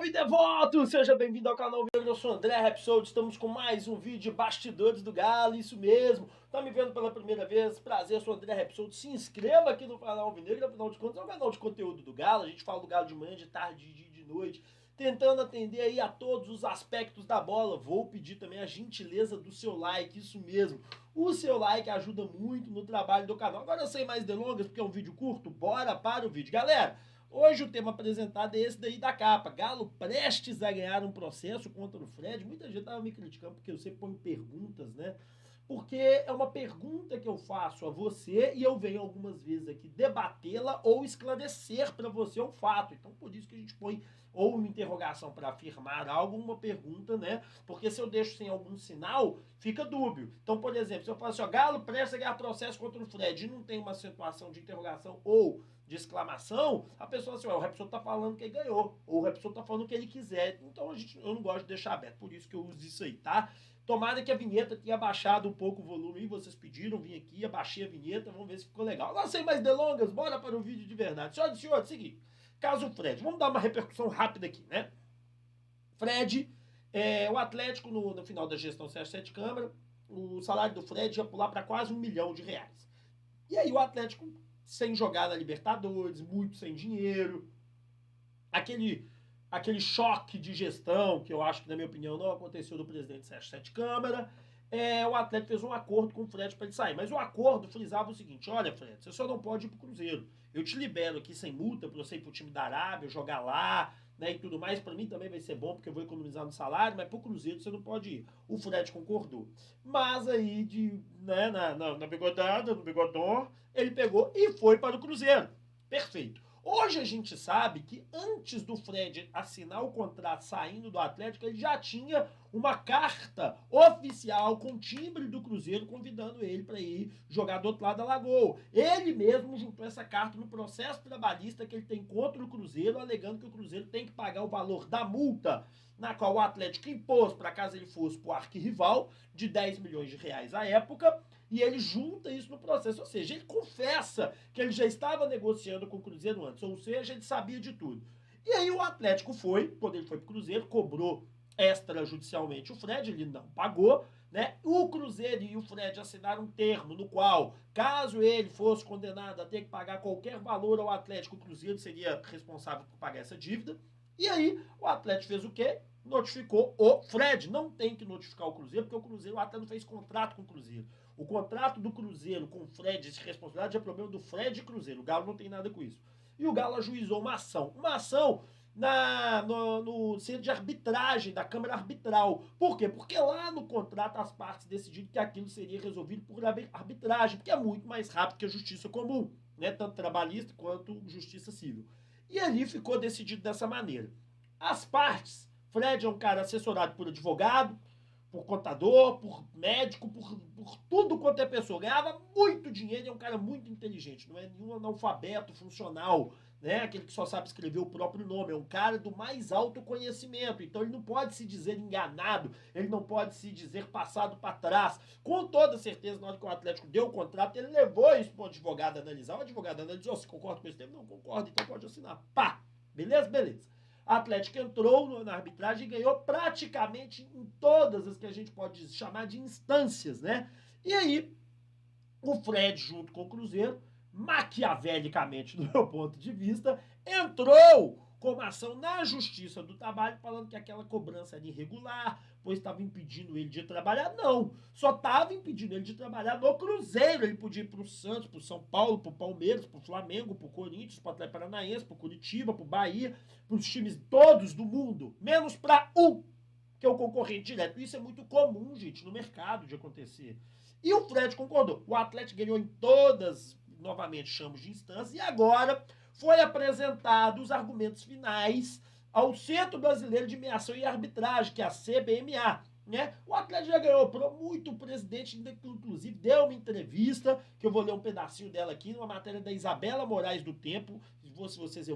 Salve devoto! Seja bem-vindo ao canal Vinegra, eu sou o André Rapsod, estamos com mais um vídeo de bastidores do Galo, isso mesmo. Tá me vendo pela primeira vez? Prazer, eu sou o André Rapsod, se inscreva aqui no canal Vinegra, afinal de contas é um canal de conteúdo do Galo, a gente fala do Galo de manhã, de tarde, de noite, tentando atender aí a todos os aspectos da bola. Vou pedir também a gentileza do seu like, isso mesmo. O seu like ajuda muito no trabalho do canal. Agora sem mais delongas, porque é um vídeo curto, bora para o vídeo. Galera, hoje o tema apresentado é esse daí da capa. Galo prestes a ganhar um processo contra o Fred. Muita gente estava me criticando porque eu sempre ponho perguntas, né? Porque é uma pergunta que eu faço a você e eu venho algumas vezes aqui debatê-la ou esclarecer para você um fato. Então, por isso que a gente põe ou uma interrogação para afirmar algo, uma pergunta, né? Porque se eu deixo sem algum sinal, fica dúbio. Então, por exemplo, se eu falo assim, ó, Galo presta a ganhar processo contra o Fred e não tem uma acentuação de interrogação ou de exclamação, a pessoa assim, ó, o Rapsod tá falando que ele ganhou, ou o Rapsod tá falando o que ele quiser. Então eu não gosto de deixar aberto, por isso que eu uso isso aí, tá? Tomara que a vinheta tenha baixado um pouco o volume aí, vocês pediram, vim aqui, abaixei a vinheta, vamos ver se ficou legal. Agora, sem mais delongas, bora para o vídeo de verdade. Senhoras e senhores, seguinte, caso Fred, vamos dar uma repercussão rápida aqui, né? Fred, o Atlético no final da gestão Sérgio Sete Câmara, o salário do Fred ia pular para quase R$ 1 milhão. E aí o Atlético, sem jogar na Libertadores, muito sem dinheiro, aquele choque de gestão, que eu acho que, na minha opinião, não aconteceu do presidente Sérgio Sete Câmara, o Atlético fez um acordo com o Fred para ele sair. Mas o acordo frisava o seguinte, olha, Fred, você só não pode ir pro Cruzeiro. Eu te libero aqui sem multa para você ir pro time da Arábia, jogar lá, né, e tudo mais. Para mim também vai ser bom, porque eu vou economizar no salário, mas pro Cruzeiro você não pode ir. O Fred concordou. Mas aí, né, na bigodada, no bigodão, ele pegou e foi para o Cruzeiro. Perfeito. Hoje a gente sabe que antes do Fred assinar o contrato saindo do Atlético, ele já tinha uma carta oficial com timbre do Cruzeiro convidando ele para ir jogar do outro lado da Lagoa. Ele mesmo juntou essa carta no processo trabalhista que ele tem contra o Cruzeiro, alegando que o Cruzeiro tem que pagar o valor da multa na qual o Atlético impôs para caso ele fosse para o arquirrival, de R$ 10 milhões à época, e ele junta isso no processo, ou seja, ele confessa que ele já estava negociando com o Cruzeiro antes, ou seja, ele sabia de tudo. E aí o Atlético foi, quando ele foi para o Cruzeiro, cobrou extrajudicialmente o Fred, ele não pagou, né? O Cruzeiro e o Fred assinaram um termo no qual, caso ele fosse condenado a ter que pagar qualquer valor ao Atlético, o Cruzeiro seria responsável por pagar essa dívida. E aí o Atlético fez o quê? Notificou o Fred. Não tem que notificar o Cruzeiro, porque o Cruzeiro, o Atlético não fez contrato com o Cruzeiro. O contrato do Cruzeiro com o Fred, essa responsabilidade é problema do Fred e Cruzeiro. O Galo não tem nada com isso. E o Galo ajuizou uma ação. Uma ação no centro de arbitragem, da Câmara Arbitral. Por quê? Porque lá no contrato as partes decidiram que aquilo seria resolvido por arbitragem, porque é muito mais rápido que a justiça comum, né? Tanto trabalhista quanto justiça civil. E ali ficou decidido dessa maneira. As partes, Fred é um cara assessorado por advogado, por contador, por médico, por tudo quanto é pessoa. Ganhava muito dinheiro e é um cara muito inteligente. Não é nenhum analfabeto funcional, né? Aquele que só sabe escrever o próprio nome. É um cara do mais alto conhecimento. Então ele não pode se dizer enganado, ele não pode se dizer passado para trás. Com toda certeza, na hora que o Atlético deu o contrato, ele levou isso para o advogado analisar. O advogado analisou, se concorda com esse termo? Não concorda, então pode assinar. Pá! Beleza? Beleza. A Atlético entrou na arbitragem e ganhou praticamente em todas as que a gente pode chamar de instâncias, né? E aí, o Fred, junto com o Cruzeiro, maquiavelicamente, do meu ponto de vista, entrou com uma ação na Justiça do Trabalho, falando que aquela cobrança era irregular, pois estava impedindo ele de trabalhar. Não, só estava impedindo ele de trabalhar no Cruzeiro. Ele podia ir para o Santos, para o São Paulo, para o Palmeiras, para o Flamengo, para o Corinthians, para o Atlético Paranaense, para o Curitiba, para o Bahia, para os times todos do mundo, menos para um, que é o concorrente direto. Isso é muito comum, gente, no mercado de acontecer. E o Fred concordou. O Atlético ganhou em todas, novamente chamamos de instância, e agora foi apresentado os argumentos finais ao Centro Brasileiro de Mediação e Arbitragem, que é a CBMA. Né? O Atlético já ganhou muito, o presidente inclusive deu uma entrevista, que eu vou ler um pedacinho dela aqui, numa matéria da Isabela Moraes do Tempo, fosse vocês,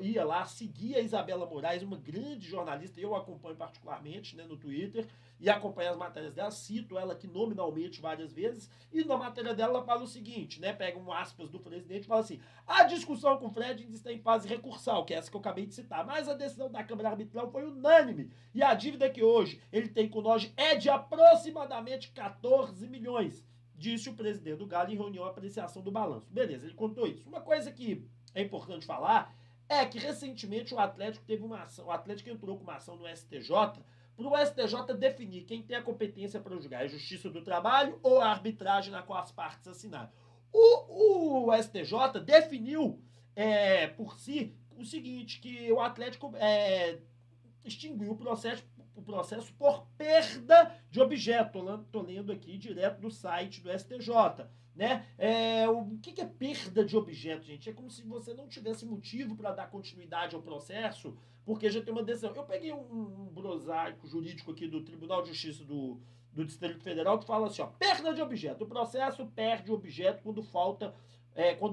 ia lá, seguir a Isabela Moraes, uma grande jornalista, eu acompanho particularmente, né, no Twitter, e acompanho as matérias dela, cito ela aqui nominalmente várias vezes, e na matéria dela ela fala o seguinte, né, pega um aspas do presidente e fala assim, a discussão com o Fred ainda está em fase recursal, que é essa que eu acabei de citar, mas a decisão da Câmara Arbitral foi unânime, e a dívida que hoje ele tem com nós é de aproximadamente 14 milhões, disse o presidente do Galo em reunião à apreciação do balanço. Beleza, ele contou isso. Uma coisa que é importante falar é que recentemente o Atlético teve uma ação, o Atlético entrou com uma ação no STJ para o STJ definir quem tem a competência para julgar, a Justiça do Trabalho ou a arbitragem na qual as partes assinaram. O STJ definiu por si o seguinte, que o Atlético extinguiu o processo por perda de objeto. Estou lendo aqui direto do site do STJ. Né? O que é perda de objeto, gente? É como se você não tivesse motivo para dar continuidade ao processo, porque já tem uma decisão. Eu peguei um prosaico jurídico aqui do Tribunal de Justiça do Distrito Federal que fala assim, ó, perda de objeto. O processo perde o objeto quando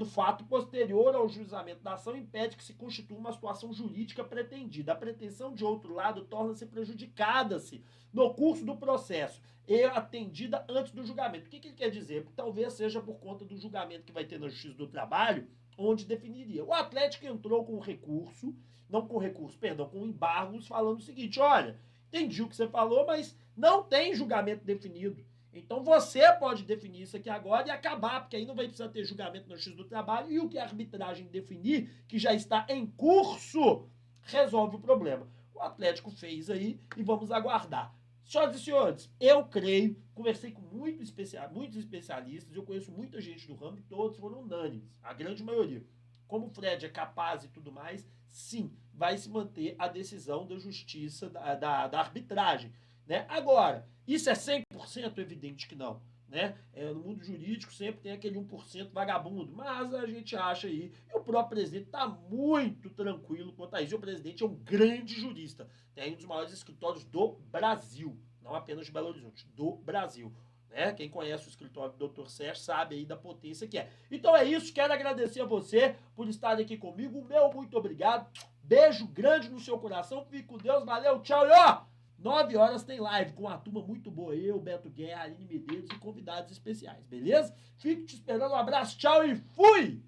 o fato posterior ao juizamento da ação impede que se constitua uma situação jurídica pretendida. A pretensão de outro lado torna-se prejudicada-se no curso do processo e atendida antes do julgamento. O que ele quer dizer? Talvez seja por conta do julgamento que vai ter na Justiça do Trabalho, onde definiria. O Atlético entrou com recurso, com embargos, falando o seguinte, olha, entendi o que você falou, mas não tem julgamento definido. Então você pode definir isso aqui agora e acabar, porque aí não vai precisar ter julgamento na Justiça do Trabalho e o que a arbitragem definir, que já está em curso, resolve o problema. O Atlético fez aí e vamos aguardar. Senhoras e senhores, eu creio, conversei com muitos especialistas, eu conheço muita gente do ramo e todos foram unânimes, a grande maioria. Como o Fred é capaz e tudo mais, sim, vai se manter a decisão da justiça, da arbitragem. Né? Agora, isso é 100% evidente que não. Né? No mundo jurídico sempre tem aquele 1% vagabundo, mas a gente acha aí, e o próprio presidente está muito tranquilo quanto a isso. O presidente é um grande jurista, tem um dos maiores escritórios do Brasil, não apenas de Belo Horizonte, do Brasil. Né? Quem conhece o escritório do Dr. Sérgio sabe aí da potência que é. Então é isso, quero agradecer a você por estar aqui comigo, o meu muito obrigado, beijo grande no seu coração, fique com Deus, valeu, tchau e ó! 9 horas tem live com uma turma muito boa, eu, Beto Guerra, Aline Medeiros e convidados especiais, beleza? Fico te esperando, um abraço, tchau e fui!